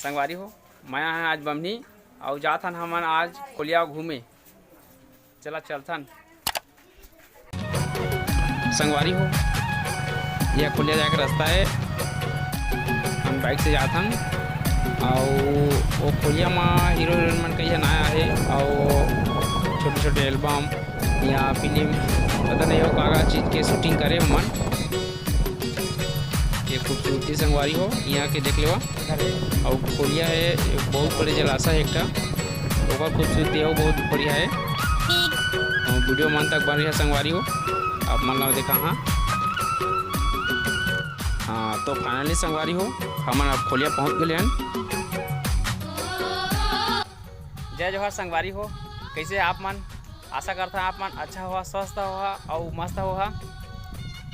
संगवारी हो, मैं आज बमनी और जाथन हमन आज कोलिया घूमे। चला चलथन संगवारी हो, यह कोलिया जाके रास्ता है। हम बाइक से जाथन और वो कोलिया में हीरो हीरोइन मन कहीं आया है और छोटे छोटे एल्बम या फिल्म पता नहीं हो कागा चीज़ के शूटिंग करे मन। ये खूबसूरती संगवारी हो यहाँ के देख लेवा और कोलिया है बहुत बड़े जलाशय है एक खूबसूरती है बहुत बढ़िया है। वीडियो मन तक बन रही है संगवारी हो, आप मन ला देखा। हाँ तो फाइनली संगवारी हो हमन अब कोलिया पहुँच गए हैं। जय जोहार संगवारी हो, कैसे आप मन? आशा करता आप मन अच्छा हुआ, स्वस्थ हुआ और मस्त हुआ।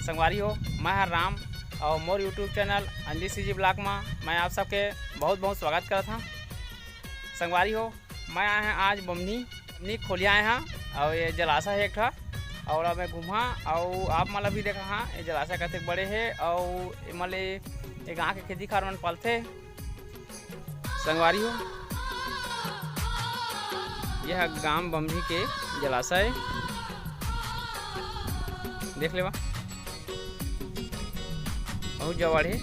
संगवारी हो मैं हर राम और मोर यूट्यूब चैनल अंजी सीजी ब्लॉग में मैं आप सबके बहुत बहुत स्वागत करता हूँ। संगवारी हो मैं आए हैं आज बमनी खोलिया आए हैं और ये जलाशय है एक ठा और अब मैं घूमा और आप मतलब भी देखा। हाँ ये जलाशय कते बड़े है और मले ये गाँव के खेती खार मन पलते। संगवारी हो यह गांव बमनी के जलाशय देख लेवा बहुत जवाड़ है।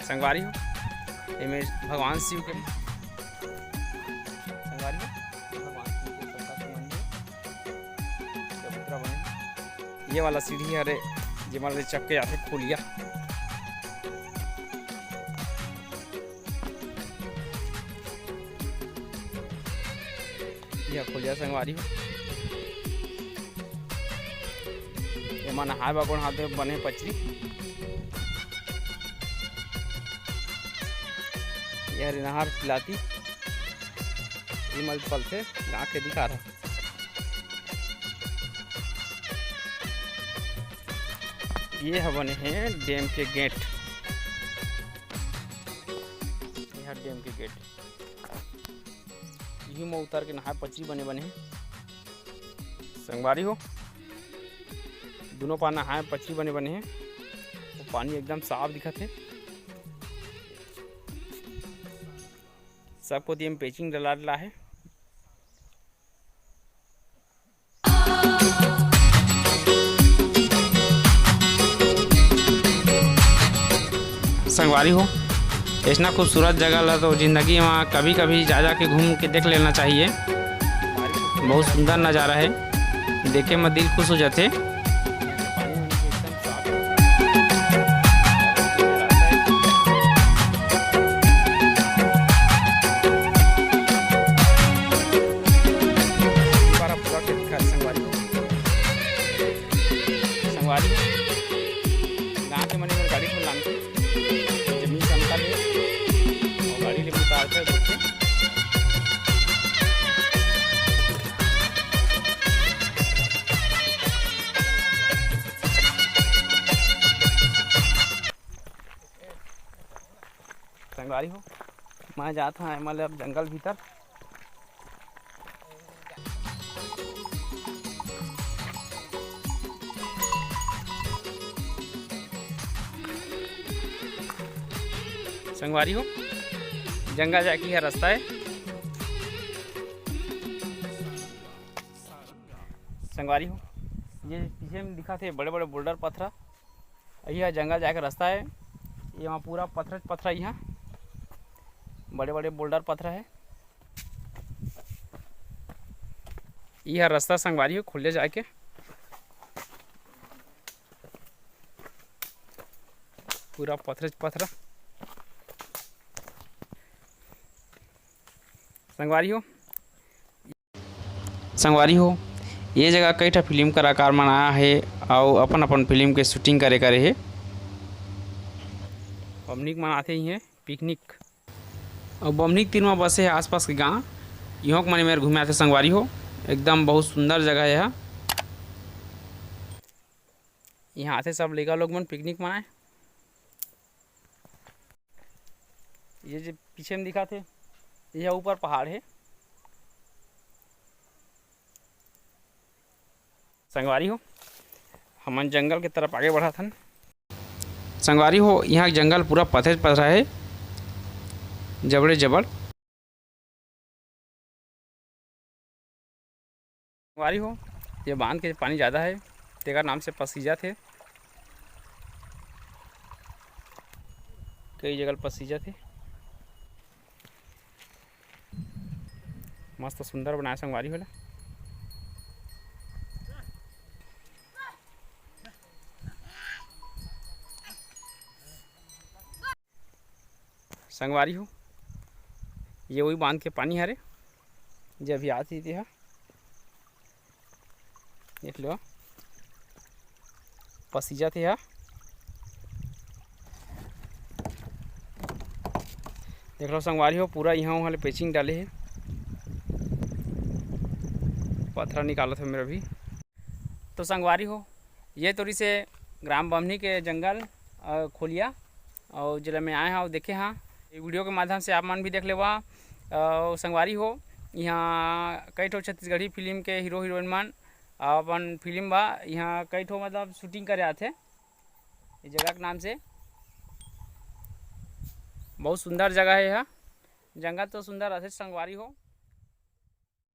संगवारी हो इमें भगवान शिव के संगवारी हो भगवान शिव के सबका मंदिर चबूतरा बने। ये वाला सीढ़ी है रे जिमल चक्के आते खोलिया। यह खोलिया संगवारी हो एमा नहाए बागोड़ हाथ बने पचरी। यह नहर पिलाती मल पल से गाँव के दिखा रहा। ये है बने हैं डैम के गेट। यह डैम के गेट यही में उतर के नहाए पचरी बने हैं। संगवारी हो दोनों पाना नहाए पचरी बने हैं तो पानी एकदम साफ दिखत है। सबको दिए में पेचिंग डला है। संगवारी हो इतना खूबसूरत जगह ला तो जिंदगी में कभी कभी जा के घूम के देख लेना चाहिए। बहुत सुंदर नज़ारा है, देखे में दिल खुश हो जाते। संगवारी गाँव के मनी गाड़ी को लान जमीन समतल है और गाड़ी ले उतारते हैं। संगवारी हो मैं जाता हूँ मतलब जंगल भीतर। संगवारी हो जंगल जाके है रास्ता है। संगवारी हो ये पीछे में दिखा थे बड़े बड़े बोल्डर पत्थर, यह जंगल जाके रास्ता है। यहाँ पूरा पत्थर पत्थर यहाँ बड़े बड़े बोल्डर पत्थर है। यह रास्ता संगवारी हो खुले जाके पूरा पत्थर पत्थर। संगवारी हो ये जगह कई ठा फिल्म कलाकार मन आया है और अपन अपन फिल्म के शूटिंग करे है। बमनी मन आते ही है पिकनिक और बमनी तीन में बसे है आसपास के गाँव यहाँ के मन मेरे घूमे आते। संगवारी हो एकदम बहुत सुंदर जगह है यहाँ आते सब लड़का लोग मन पिकनिक मनाए। ये जो पीछे में दिखा थे यह ऊपर पहाड़ है। संगवारी हो हमन जंगल के तरफ आगे बढ़ा थन। संगवारी हो, यहाँ जंगल पूरा पथरे पथरा है, जबड़े जबड़। संगवारी हो, ये बांध के पानी ज़्यादा है, तेकर नाम से पसीजा थे। कई जगह पसीजा थे। मस्त सुंदर बनाया संगवारी होला। संगवारी हो, ये वही बांध के पानी हरे जब भी आती थी। देख लो पसीजा थे। देख लो संगवारी हो, पूरा यहाँ वहाँ पेचिंग डाले है, पत्थर निकाला था मेरा भी। तो संगवारी हो, ये तोरी से ग्राम बमनी के जंगल खोलिया और जिला में आए हैं और देखे हाँ, ये वीडियो के माध्यम से आप मन भी देख ले। वहाँ संगवारी हो, यहाँ कई ठो छत्तीसगढ़ी फिल्म के हीरो हीरोइन मन अपन फिल्म बा, यहाँ कई ठो मतलब शूटिंग करे आते इस जगह के नाम से। बहुत सुंदर जगह है यह, जंगल तो सुंदर रहते संगवारी हो।